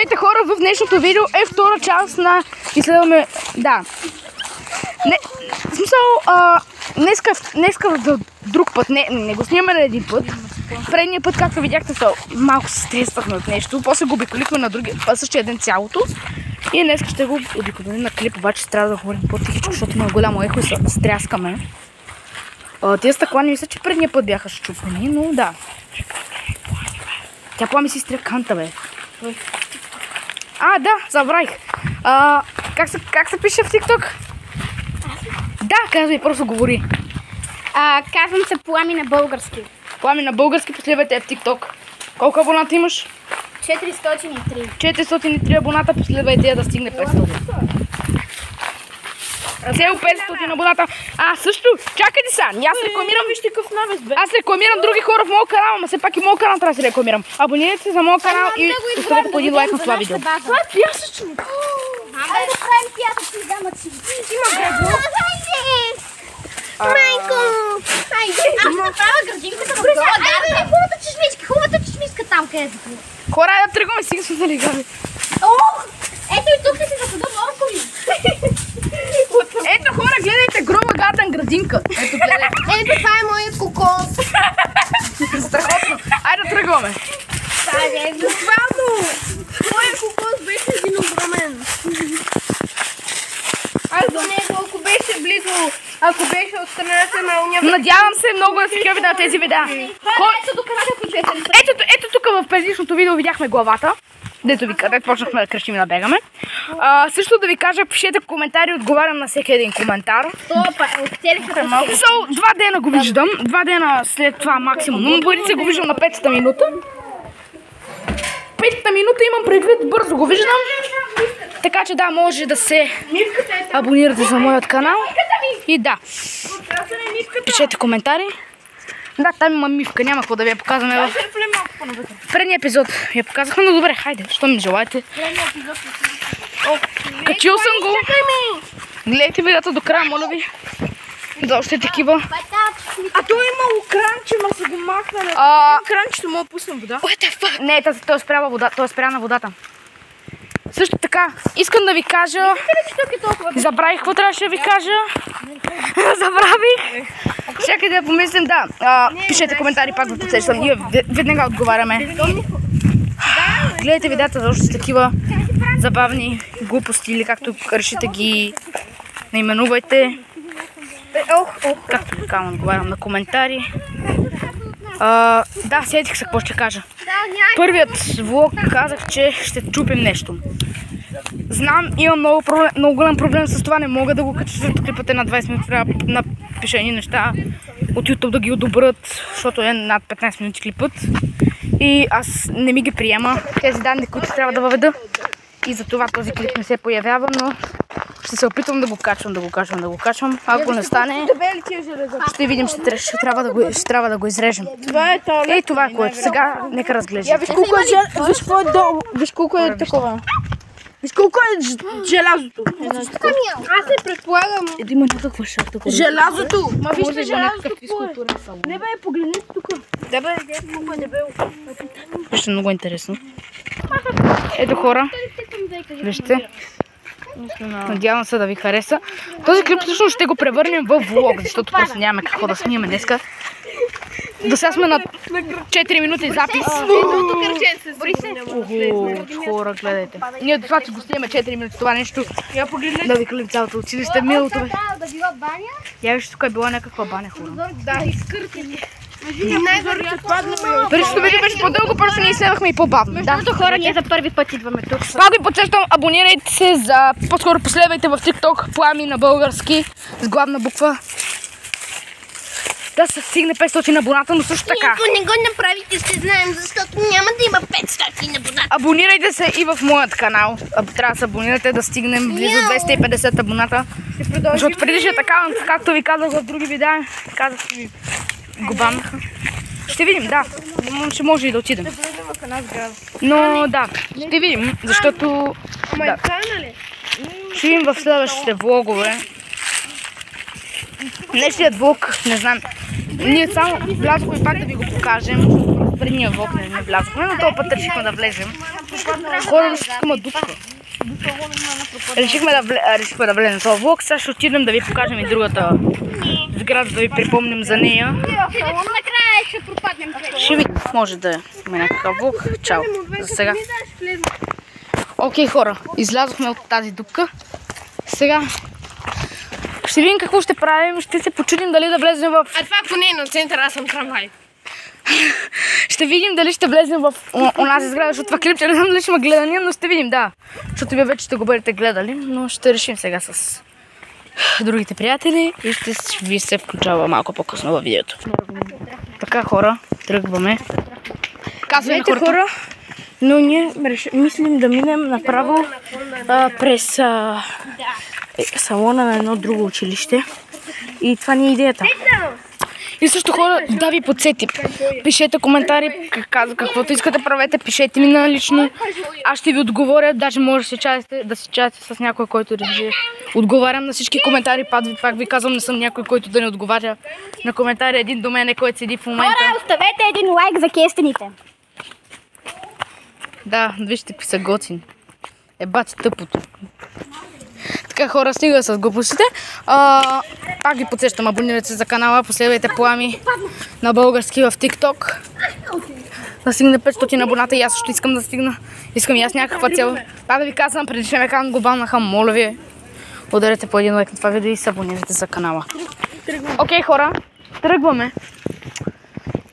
Здравейте хора, в днешното видео е втора част на изследваме... Да. В смисъл, днеска за друг път, не го снимаме на един път. Предния път, както видяхте, малко се стресвахме от нещо, после го обиколихме на същия ден цялото. И днес ще го обиколим на клип, обаче трябва да говорим по-тихичко, защото има голямо ехо и се стряскаме. Тия стъкла не мисля, че предния път бяха счупени, но да. Тя Плами си изтря канта, бе. Да, забравих. Как се пише в TikTok? Да, казвай, просто говори. Казвам се Плами на български. Плами на български, последвайте в TikTok. Колко абоната имаш? 403. 403 абоната, последвайте я да стигне 500. Цел 500 абоната. Също, чакайте сега, аз рекламирам. Вижте какъв навес, бе. Аз рекламирам други хора в моя канал, но все пак и моя канал трябва да се рекламирам. Абонирайте се за моя канал и поставете по един лайк на това видео. Това е пясъчно. Айде да правим пясъчни дамъци. Има гребо. Майко! Айде! Аз направя градинката в гола. Айде, хубавата чешмичка там, където. Хора, да тръгваме, сега сме залегали. Ето и тук си западам оркови. Ето хора, гледайте гроба гаден градинка. Ето гледайте. Ето това е моят кокос. Страхотно. Айде да тръгваме. Айде, буквално. Моят кокос беше един огромен. Аз до него, ако беше близо, ако беше от страната на уния... Надявам се много да се кеви на тези видеа. Ето тук Ето тук в предишното видео видяхме главата. Дето ви къде почнахме да крещим и да бегаме. Също да ви кажа, пишете коментари, отговарям на всеки един коментар. Два дена го виждам, 2 дена след това максимум. Но бъдите го виждам на 5-та минута. 5-та минута имам предвид, бързо го виждам. Така че да, може да се абонирате за моят канал. И да, пишете коментари. Да, там има мивка, няма какво да ви я показваме в предния епизод. Я показахме, но добре, хайде, що ми желаете. Качил съм го. Гледайте видеото до края, моля ви. За още такива. той имало кранче, ма са го махнали. Кранчето мога да пуснем вода. Не, той е спря на водата. Също така, искам да ви кажа... Забравих какво трябваше да ви кажа. Забравих. Чакай да помислим, да. Пишете коментари, пак го подсещам. Ние веднага отговаряме. Гледайте видеята за още такива забавни глупости или както решите ги наименувайте. Както така отговарям на коментари. Да, сетих се какво ще кажа. Първият влог казах, че ще чупим нещо. Знам, имам много голям проблем с това, не мога да го кача, защото клипът е на 20 минути, трябва да напиша едни неща от YouTube да ги одобрят, защото е над 15 минути клипът. И аз не ми ги приема тези данни, които трябва да въведа. И затова този клип не се появява, но ще се опитвам да го качвам. Ако не стане, ще видим, ще трябва да го изрежем. И това е което. Сега нека разглеждам. Виж колко е такова. Виж колко е желязото. Аз се предполагам. Има някаква шахта. Желязото! Ма вижте желязото какво е. Не бе, погледнете тук. Да бе, колко е дебело. Вижте, много интересно. Ето хора. Вижте. Надявам се да ви хареса. Този клип всъщност ще го превърнем в влог, защото просто нямаме какво да снимаме днеска. До сега сме на 4 минути запис. Хора, гледайте. Ние до това, че го снимаме 4 минути това нещо. Да ви клим цялото училище. Милото бе. Я виж, тук е била някаква баня, хора. Да, изкъртени. Предишното видео беше по-дълго, просто ние следвахме и по-бавно. Защото хора, ние за първи път идваме тук. Пак ви подсещам, абонирайте се за... По-скоро последвайте в TikTok Плами на български с главна буква. Да се стигне 500 абоната, но също така. Ако не го направите, ще знаем, защото няма да има 500 абоната. Абонирайте се и в моят канал. Трябва да се абонирате да стигнем близо 250 абоната. Защото предишният акаунт, както ви казах в други видеа, казах ви, го баннаха. Ще видим, да. Ще може и да отидем. Но да, ще видим, защото... Да. Ще видим в следващите влогове. Днешният влог, не знам. Ние само влязохме пак да ви го покажем. Предния влог не влязохме, но този път решихме да влезем. Хора, нещо има дупка. Решихме да влезем в този влог. Сега ще отидем да ви покажем и другата сграда, да ви припомним за нея. Накрая ще пропаднем. Ще видим, може да има някакъв влог. Чао, за сега. Окей, хора, излязохме от тази дупка. Сега ще видим какво ще правим. Ще се почудим дали да влезем в... А това поне е на центъра, аз съм трамвай. Ще видим дали ще влезем в онази сграда, защото това клипче не знам дали ще има гледания, но ще видим, да. Защото вие вече ще го бъдете гледали, но ще решим сега с другите приятели и ще ви се включава малко по-късно във видеото. Така, хора, тръгваме. Казваме на хора, но ние мислим да минем направо през салона на едно друго училище. И това ни е идеята. И също, хора, да ви подсети. Пишете коментари, каквото искате правете, пишете ми на лично. Аз ще ви отговоря, даже може да се чаете с някой, който да ви отговарям на всички коментари. Пак ви казвам, не съм някой, който да не отговаря на коментари. Един до мене, който седи в момента. Хора, оставете един лайк за кестените. Да, вижте какви са готини. Бати тъпото. Така, хора, стига с глупостите. Пак ви подсещам, абонирайте се за канала, последвайте Плами на български в TikTok. Да стигне 500 абоната и аз също искам да стигна. Искам и аз някаква цел. Пак да ви казвам, преди ще ме казвам глобална хам, моля ви, ударете по един лайк на това видео и се абонирайте за канала. Окей, хора, тръгваме.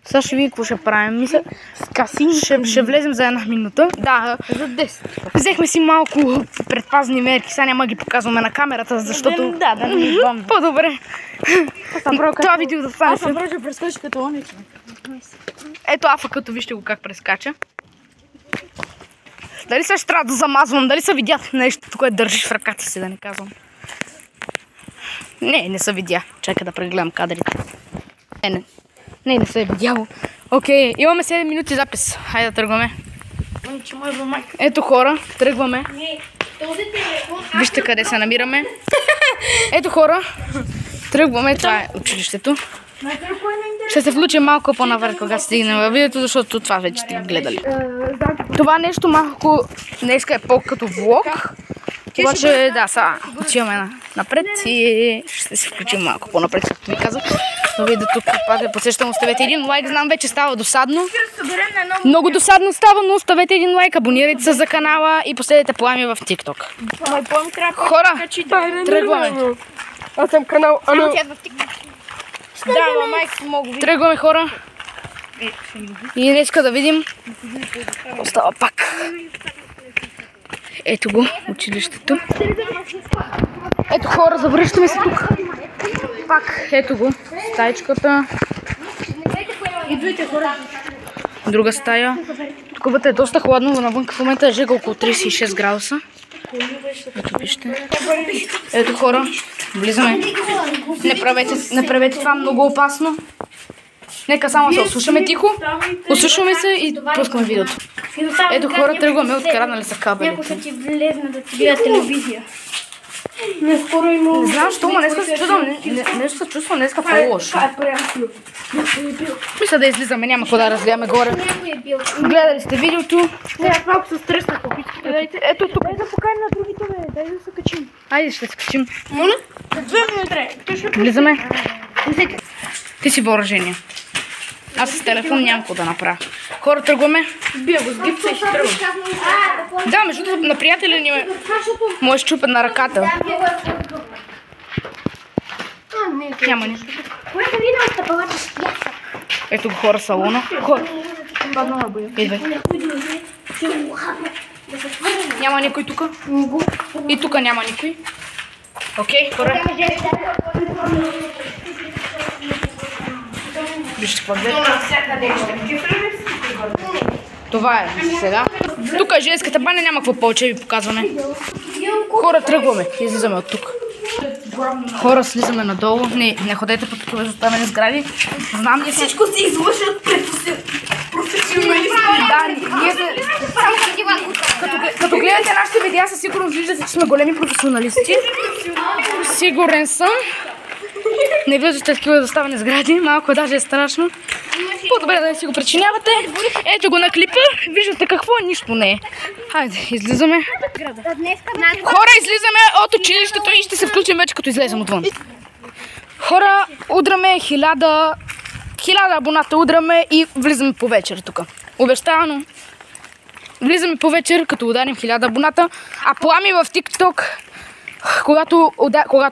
Сега ще видим какво ще правим. Мисля, ще влезем за една минута. Да, За 10. взехме си малко предпазни мерки. Сега няма ги показваме на камерата, защото... Да не ми идвам. По-добре. Това видео да стане. Аз съм проче прескочи като онече. Ето Афа, като вижте го как прескача. Дали сега ще трябва да замазвам? Дали са видят нещо, което държиш в ръката си, да не казвам? Не са видя. Чакай да прегледам кадрите. Не се е видяло. Окей, имаме 7 минути запис. Хайде да тръгваме. Ето, хора, тръгваме. Вижте къде се намираме. Ето, хора, тръгваме. Това е училището. Ще се включим малко по-навър, когато стигнем във видеото, защото това вече сте гледали. Това нещо малко днеска е по-като влог. Обаче, да, сега отиваме напред и ще се включим малко по-напред, както ви казах. Но видеото пак подсещам, оставете един лайк, знам вече става досадно. Много досадно става, но оставете един лайк, абонирайте се за канала и последете Плами в TikTok. Хора, тръгваме. Аз съм канал Ано. Да, майка мога ви. Тръгваме, хора. И днеска да видим. Остава пак. Ето го, училището. Ето, хора, завръщаме се тук. Пак, ето го, стаечката. Идвайте, хора. Друга стая. Тук вътре е доста хладно, но навън в момента е жега около 36 градуса. Ето, вижте. Ето, хора, влизаме. Не правете това, много опасно. Нека само се осушаме тихо. Осушваме се и пускаме видеото. Ето, хора, тръгваме, откраднали са кабели. Някой ще ти влезне да ти гледа телевизия. Не знам, що, но днеска се чувствам, нещо се чувствам днеска по-лошо. Мисля да излизаме, няма какво да разгледаме горе. Гледали сте видеото. Не, аз малко се стресна, Ето тук. Дай да поканим на другите, бе. Дай да се качим. Айде, ще се качим. Моля? 2 минути. Влизаме. Ти си въоръжение. Аз с телефон нямам какво да направя. Хора, тръгваме. Бия го с гипса и ще тръгвам. Да, между другото, на приятеля ни му е щупен на ръката. Няма нищо. Ето го, хора, салона. Идвай. Няма никой тук. И тук няма никой. Окей, хора. Вижте какво гледа. Това е сега. Тук е женската баня, няма какво повече ви показваме. Хора, тръгваме. Излизаме от тук. Хора, слизаме надолу. Не ходете по такива заставени сгради. Знам ли Всичко се излъжат професионалисти. Да, ние като гледате нашите видеа, със сигурност виждате, че сме големи професионалисти. Сигурен съм. Не влизате в такива заставени сгради, малко даже е страшно. По-добре да не си го причинявате. Ето го на клипа, виждате какво, нищо не е. Хайде, излизаме. Хора, излизаме от училището и ще се включим вече като излезем отвън. Хора, удраме 1000 абоната удраме и влизаме по вечер тук. Обещавано. Влизаме по вечер, като ударим 1000 абоната, а Плами в TikTok, когато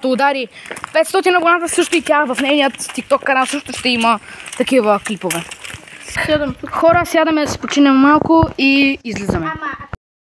удари 500 абоната, също и тя в нейният TikTok канал също ще има такива клипове. Хора, сядаме да се починем малко и излизаме.